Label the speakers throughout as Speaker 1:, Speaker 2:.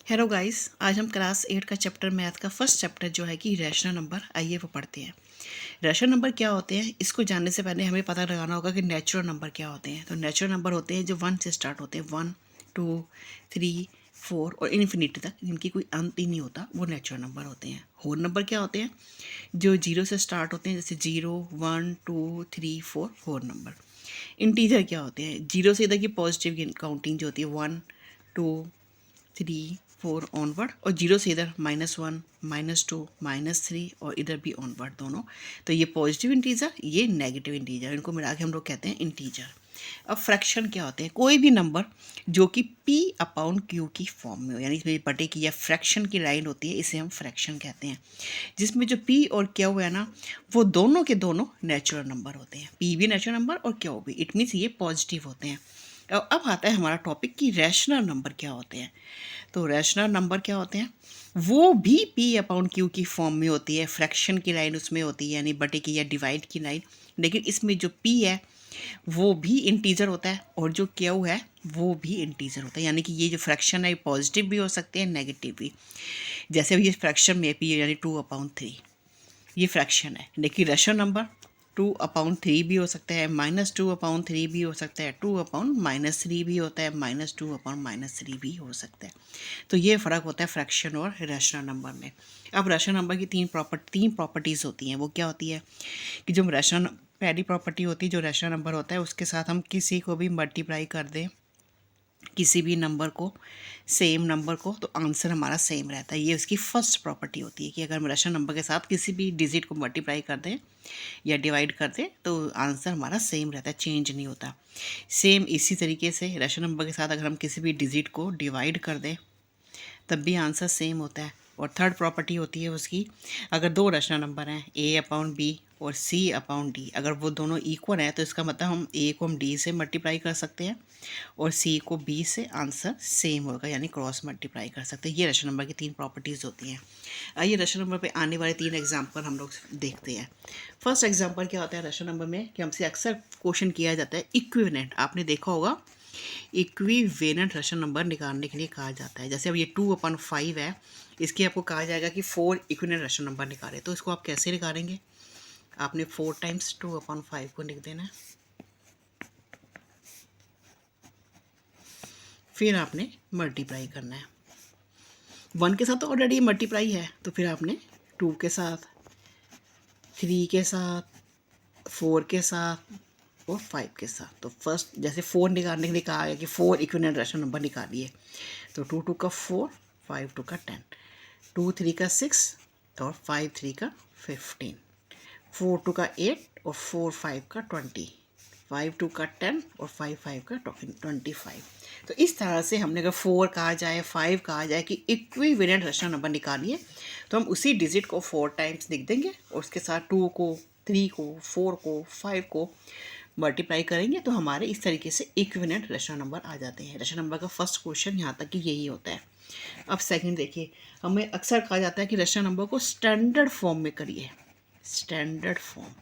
Speaker 1: Hello guys, आज हम class 8 का चैप्टर मैथ का फर्स्ट चैप्टर जो है कि रैशनल नंबर, आइए वो पढ़ते हैं। रैशनल नंबर क्या होते हैं, इसको जानने से पहले हमें पता लगाना होगा कि नेचुरल नंबर क्या होते हैं। तो नेचुरल नंबर होते हैं जो 1 से स्टार्ट होते हैं, 1 2 3 4 और इन्फिनिटी तक, जिनकी कोई अंत ही नहीं होता, वो नेचुरल नंबर होते हैं। होल नंबर क्या होते हैं, जो 0 से स्टार्ट होते हैं, जैसे 0 1 2 3 4 होल नंबर। इंटीजर क्या होते हैं, 0 से इधर की पॉजिटिव काउंटिंग जो होती है 1 2 3 4 ऑनवर्ड, और 0 से इधर -1 -2 -3 और इधर भी ऑनवर्ड दोनों। तो ये पॉजिटिव इंटीजर, ये नेगेटिव इंटीजर, इनको मिला के हम लोग कहते हैं इंटीजर। अब फ्रैक्शन क्या होते हैं, कोई भी नंबर जो कि p अपॉन q की फॉर्म में हो, यानी इसमें बटे की या फ्रैक्शन की लाइन होती है, इसे हम फ्रैक्शन कहते हैं। जिसमें जो p और q है ना, वो दोनों के दोनों नेचुरल नंबर होते हैं। p भी नेचुरल नंबर और q भी, इट मीन्स ये पॉजिटिव होते हैं। अब आता है हमारा टॉपिक कि रैशनल नंबर क्या होते हैं। तो रैशनल नंबर क्या होते हैं, वो भी p अपॉन q की फॉर्म में होती है, फ्रैक्शन की लाइन उसमें होती है, यानी बटे की या डिवाइड की लाइन। लेकिन इसमें जो p है वो भी इंटीजर होता है और जो q है वो भी इंटीजर होता है, यानी कि ये जो फ्रैक्शन है पॉजिटिव भी हो सकते हैं, नेगेटिव भी। जैसे ये फ्रैक्शन में p यानी 2/3, ये फ्रैक्शन है। लेकिन रैशनल नंबर 2/3 भी हो सकता है, -2/3 भी हो सकता है, 2/-3 भी होता है, -2/-3 भी हो सकता है। तो ये फ़र्क होता है फ्रैक्शन और रैशनल नंबर में। अब रैशनल नंबर की तीन प्रॉपर्टीज़ होती हैं। वो क्या होती है कि जो रैशनल, पहली प्रॉपर्टी होती है, जो रैशनल नंबर होता है उसके साथ हम किसी को भी मल्टीप्लाई कर दें, किसी भी नंबर को, सेम नंबर को, तो आंसर हमारा सेम रहता है। ये उसकी फर्स्ट प्रॉपर्टी होती है कि अगर हम रैशनल नंबर के साथ किसी भी डिजिट को मल्टीप्लाई कर दें या डिवाइड कर दें तो आंसर हमारा सेम रहता है, चेंज नहीं होता। सेम इसी तरीके से रैशनल नंबर के साथ अगर हम किसी भी डिजिट को डिवाइड कर दें तब भी आंसर सेम होता है। और थर्ड प्रॉपर्टी होती है उसकी, अगर दो रैशनल नंबर हैं a/b और c/d, अगर वो दोनों इक्वल हैं तो इसका मतलब हम a को हम d से मल्टीप्लाई कर सकते हैं और c को b से, आंसर सेम होगा, यानी क्रॉस मल्टीप्लाई कर सकते हैं। ये रैशनल नंबर की तीन प्रॉपर्टीज़ होती हैं। आइए रैशनल नंबर पे आने वाले तीन एग्जाम्पल हम लोग देखते हैं। फर्स्ट एग्जाम्पल क्या होता है रैशनल नंबर में, कि हमसे अक्सर क्वेश्चन किया जाता है इक्विवेलेंट, आपने देखा होगा इक्विवेलेंट रैशनल नंबर निकालने के लिए कहा जाता है। जैसे अब ये 2/5 है, इसकी आपको कहा जाएगा कि 4 इक्विवेलेंट रैशनल नंबर निकाले, तो इसको आप कैसे निकालेंगे, आपने 4 टाइम्स 2/5 को लिख देना है, फिर आपने मल्टीप्लाई करना है। 1 के साथ तो ऑलरेडी मल्टीप्लाई है, तो फिर आपने 2 के साथ, 3 के साथ, 4 के साथ और 5 के साथ। तो फर्स्ट जैसे 4 निकालने के लिए कहा है कि 4 इक्विवेलेंट रैशनल नंबर निकालिए, तो 2 2 का 4, 5 2 का 10, 2 3 का 6 और 5 3 का 15, 4 2 का 8 और 4 5 का 20, 5 2 का 10 और 5 5 का 25। तो इस तरह से हमने अगर 4 कहा जाए, 5 कहा जाए कि इक्विवेलेंट रैशनल नंबर निकालिए, तो हम उसी डिजिट को 4 टाइम्स लिख देंगे और उसके साथ 2 को, 3 को, 4 को, 5 को मल्टीप्लाई करेंगे, तो हमारे इस तरीके से इक्विवेलेंट रैशनल नंबर आ जाते हैं। रैशनल नंबर का फर्स्ट क्वेश्चन यहाँ तक कि यही होता है। अब सेकंड देखिए, हमें अक्सर कहा जाता है कि रैशनल नंबर को स्टैंडर्ड फॉर्म में करिए, स्टैंडर्ड फॉर्म।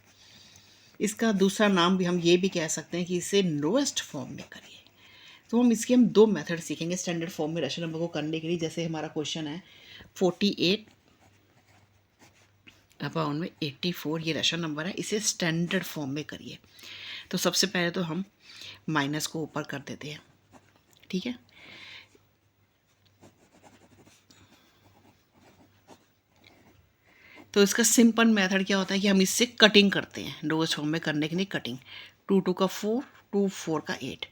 Speaker 1: इसका दूसरा नाम भी हम ये भी कह सकते हैं कि इसे लोएस्ट फॉर्म में करिए। तो हम दो मेथड सीखेंगे स्टैंडर्ड फॉर्म में रैशनल नंबर को करने के लिए। जैसे हमारा क्वेश्चन है 48/84, ये रैशनल नंबर है, इसे स्टैंडर्ड फॉर्म में करिए। तो सबसे पहले तो हम माइनस को ऊपर कर देते हैं, ठीक है। तो इसका सिंपल मेथड क्या होता है कि हम इससे कटिंग करते हैं, लोएस्ट फॉर्म में करने के लिए कटिंग। 2 2 का 4, 2 4 का 8,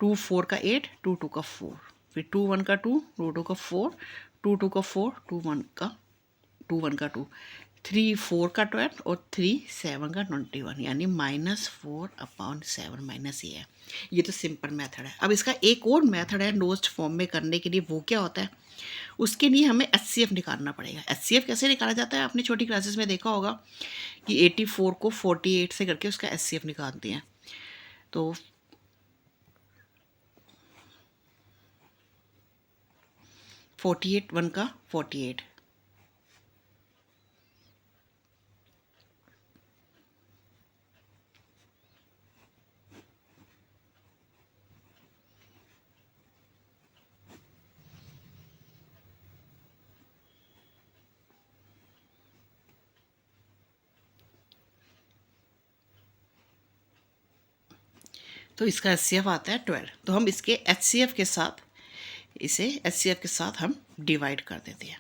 Speaker 1: 2 4 का 8, 2 2 का 4, फिर 2 1 का 2, 2 2 का 4, 2 2 का 4, 2 1 का 2 1 का 2, 3 4 का 12 और 3 7 का 21, यानी -4/7 माइनस ये है। ये तो सिंपल मेथड है। अब इसका एक और मेथड है लोएस्ट फॉर्म में करने के लिए, वो क्या होता है, उसके लिए हमें HCF निकालना पड़ेगा। HCF कैसे निकाला जाता है, आपने छोटी क्लासेस में देखा होगा कि 84 को 48 से करके उसका HCF निकालते हैं। तो 48 1 का 48, तो इसका HCF आता है 12। तो हम इसके HCF के साथ इसे HCF के साथ हम डिवाइड कर देते हैं।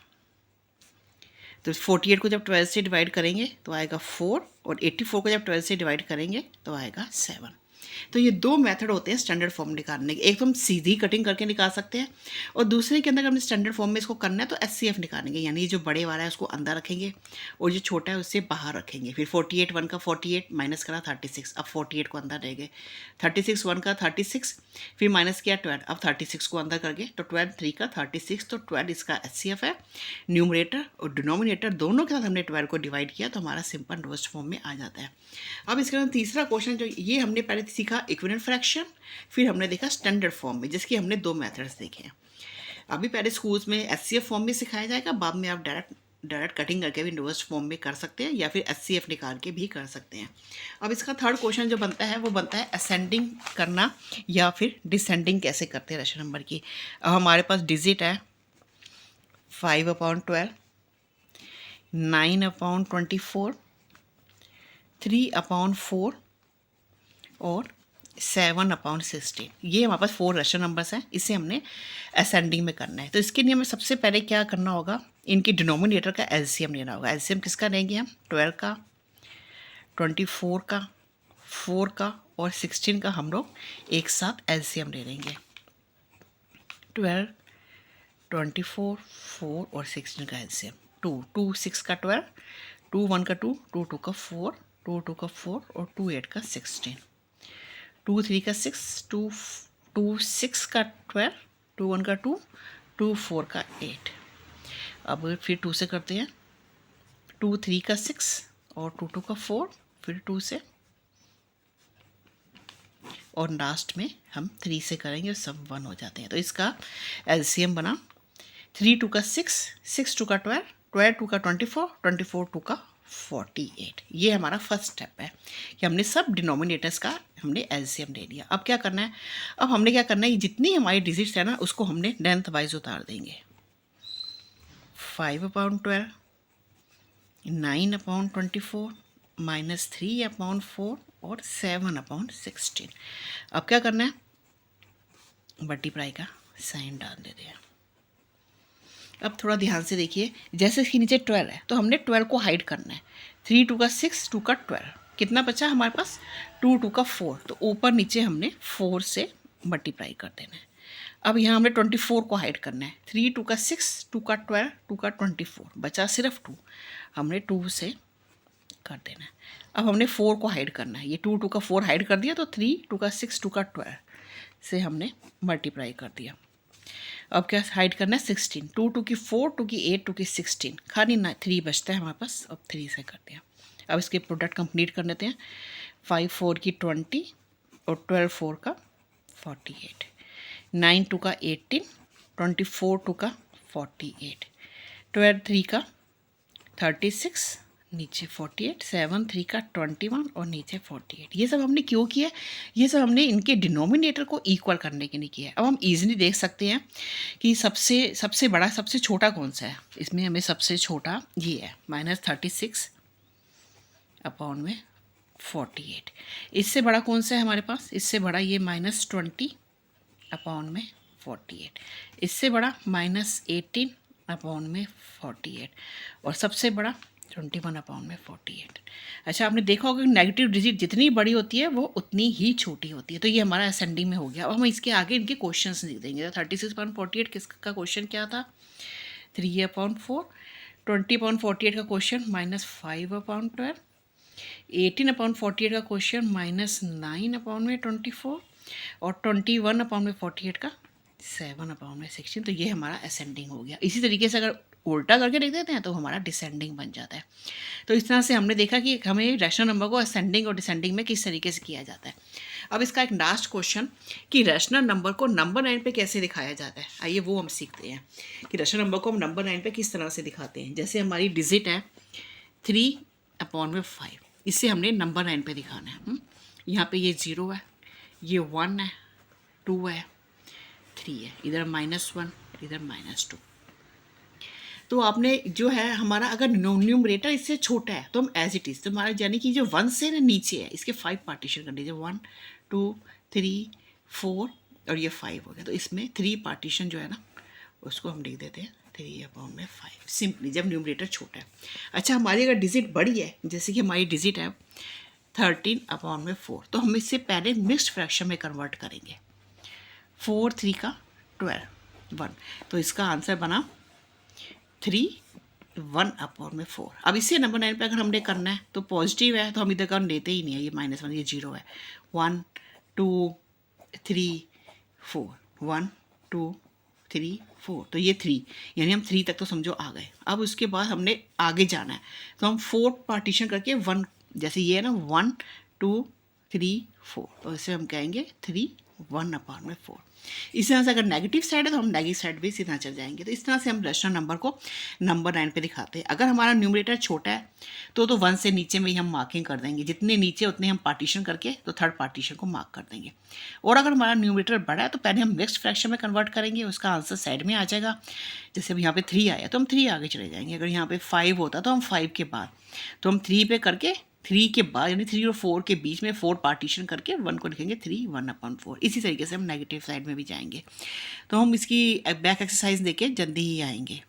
Speaker 1: तो 48 को जब 12 से डिवाइड करेंगे तो आएगा 4, और 84 को जब 12 से डिवाइड करेंगे तो आएगा 7। तो ये दो मेथड होते हैं स्टैंडर्ड फॉर्म निकालने के। एक तो हम सीधी कटिंग करके निकाल सकते हैं, और दूसरे के अंदर हमने स्टैंडर्ड फॉर्म में इसको करना है तो HCF निकालेंगे, यानी जो बड़े वाला है उसको अंदर रखेंगे और जो छोटा है उससे बाहर रखेंगे। फिर 48 1 का 48 माइनस करा 36, अब 48 को अंदर रह गए। 36 1 का 36, फिर माइनस किया 12, अब 36 को अंदर कर गए तो 12 3 का 36, तो 12 इसका HCF है। न्यूमरेटर और डिनोमिनेटर दोनों के साथ हमने 12 को डिवाइड किया तो हमारा सिंपल लोएस्ट फॉर्म में आ जाता है। अब इसके बाद तीसरा क्वेश्चन जो ये हमने पहले सीखा इक्विवेलेंट फ्रैक्शन, फिर हमने देखा स्टैंडर्ड फॉर्म में, जिसकी हमने दो मेथड्स देखे हैं। अभी पहले स्कूल्स में HCF फॉर्म में सिखाया जाएगा, बाद में आप डायरेक्ट कटिंग करके भी लोएस्ट फॉर्म में कर सकते हैं, या फिर HCF निकाल के भी कर सकते हैं। अब इसका थर्ड क्वेश्चन जो बनता है वो बनता है असेंडिंग करना या फिर डिसेंडिंग कैसे करते हैं रेशो नंबर की। अब हमारे पास डिजिट है 5/12, 9/24, 3/4 और 7/16। ये हमारे पास 4 रेशनल नंबर्स हैं, इसे हमने असेंडिंग में करना है। तो इसके लिए हमें सबसे पहले क्या करना होगा, इनकी डिनोमिनेटर का LCM लेना होगा। LCM किसका लेंगे हम, 12 का, 24 का, 4 का और 16 का हम लोग एक साथ LCM ले लेंगे। 12, 24, 4 और 16 का LCM 2 6 का 12, 2 1 का 2, 2 2 का 4, 2 2 का 4 और 2 8 का 16, 2 3 का 6, 2 6 का 12, 2 1 का 2, 2 4 का 8। अब फिर 2 से करते हैं, 2 3 का 6 और 2 2 का 4, फिर 2 से, और लास्ट में हम 3 से करेंगे और सब 1 हो जाते हैं। तो इसका LCM बना 3 2 का 6, 6 2 का 12, 12 2 का 24, 24 2 का 48। ये हमारा फर्स्ट स्टेप है कि हमने सब डिनोमिनेटर्स का हमने LCM ले लिया। अब क्या करना है, अब हमने क्या करना है, जितनी हमारी डिजिट्स है ना उसको हमने लेंथ वाइज उतार देंगे। 5/12, 9/24, -3/4 और 7/16। अब क्या करना है, मल्टीप्लाई का साइन डाल देते हैं। अब थोड़ा ध्यान से देखिए, जैसे इसके नीचे 12 है तो हमने 12 को हाइड करना है। 3 2 का 6, 2 का 12, कितना बचा हमारे पास, 2 2 का 4, तो ऊपर नीचे हमने 4 से मल्टीप्लाई कर देना है। अब यहाँ हमने 24 को हाइड करना है। 3 2 का 6, 2 का 12, 2 का 24, बचा सिर्फ 2, हमने 2 से कर देना है। अब हमने 4 को हाइड करना है। ये 2 2 का 4 हाइड कर दिया तो 3 2 का 6, 2 का 12 से हमने मल्टीप्लाई कर दिया। अब क्या हाइड करना है, 16, 2 2 की 4, 2 की 8, 2 की 16, खाली 3 बचता है हमारे पास। अब 3 से कर दिया। अब इसके प्रोडक्ट कंप्लीट कर लेते हैं। 5 4 की 20 और 12 4 का 48, 9 2 का 18, 24 2 का 48, 12 3 का 36, नीचे 48, 7 3 का 21 और नीचे 48। ये सब हमने क्यों किया, ये सब हमने इनके डिनोमिनेटर को इक्वल करने के लिए किया है। अब हम इजीली देख सकते हैं कि सबसे बड़ा सबसे छोटा कौन सा है। इसमें हमें सबसे छोटा ये है -36/48। इससे बड़ा कौन सा है हमारे पास, इससे बड़ा ये -20/48। इससे बड़ा -18/48 और सबसे बड़ा 21/48। अच्छा, आपने देखा होगा कि नेगेटिव डिजिट जितनी बड़ी होती है वो उतनी ही छोटी होती है। तो ये हमारा असेंडिंग में हो गया। अब हम इसके आगे इनके क्वेश्चंस लिख देंगे। 36/48 किसका क्वेश्चन क्या था, 3/4, 20/48 का क्वेश्चन -5/12, 18/48 का क्वेश्चन -9/24 और 21/48 का 7/16। तो ये हमारा असेंडिंग हो गया। इसी तरीके से अगर उल्टा करके लिख देते हैं तो हमारा डिसेंडिंग बन जाता है। तो इस तरह से हमने देखा कि हमें रैशनल नंबर को असेंडिंग और डिसेंडिंग में किस तरीके से किया जाता है। अब इसका एक लास्ट क्वेश्चन कि रैशनल नंबर को नंबर लाइन पे कैसे दिखाया जाता है, आइए वो हम सीखते हैं कि रैशनल नंबर को हम नंबर लाइन पे किस तरह से दिखाते हैं। जैसे हमारी डिजिट है 3/5, इसे हमने नंबर लाइन पे दिखाना है। यहाँ पे ये 0 है, ये 1 है, 2 है, 3 है, इधर -1, इधर -2। तो आपने जो है हमारा अगर न्यूमरेटर इससे छोटा है तो हम एज इट इज़, तो हमारा यानी कि जो 1 से ना नीचे है इसके 5 पार्टीशन कर लीजिए, 1 2 3 4 और ये 5 हो गया। तो इसमें 3 पार्टीशन जो है ना उसको हम लिख देते हैं 3/5 सिंपली, जब न्यूमरेटर छोटा है। अच्छा, हमारी अगर डिजिट बड़ी है, जैसे कि हमारी डिजिट है 13/4, तो हम इससे पहले मिक्स्ड फ्रैक्शन में कन्वर्ट करेंगे। 4 3 का 12 1, तो इसका आंसर बना 3 1/4। अब इसे नंबर 9 पे अगर हमने करना है तो पॉजिटिव है तो हम इधर का लेते ही नहीं है, ये -1 ये 0 है। 1 2 3 4 1 2 3 4, तो ये 3, यानी हम 3 तक तो समझो आ गए। अब उसके बाद हमने आगे जाना है तो हम 4 पार्टीशन करके 1, जैसे ये है ना 1 2 3 4, तो इसे हम कहेंगे 3 1/4। इस तरह से अगर नेगेटिव साइड है तो हम नेगेटिव साइड भी इसी तरह चल जाएंगे। तो इस तरह से हम रैशनल नंबर को नंबर 9 पे दिखाते हैं। अगर हमारा न्यूमरेटर छोटा है तो 1 से नीचे में ही हम मार्किंग कर देंगे, जितने नीचे उतने हम पार्टीशन करके तो थर्ड पार्टीशन को मार्क कर देंगे। और अगर हमारा न्यूमरेटर बड़ा है तो पहले हम मिक्स्ड फ्रैक्शन में कन्वर्ट करेंगे, उसका आंसर साइड में आ जाएगा। जैसे अब यहाँ पे 3 आया तो हम 3 आगे चले जाएंगे। अगर यहाँ पे 5 होता तो हम 5 के बाद, तो हम 3 पे करके 3 के बाद यानी 3 और 4 के बीच में 4 पार्टीशन करके 1 को लिखेंगे 3 1/4। इसी तरीके से हम नेगेटिव साइड में भी जाएंगे। तो हम इसकी बैक एक्सरसाइज देके जल्दी ही आएंगे।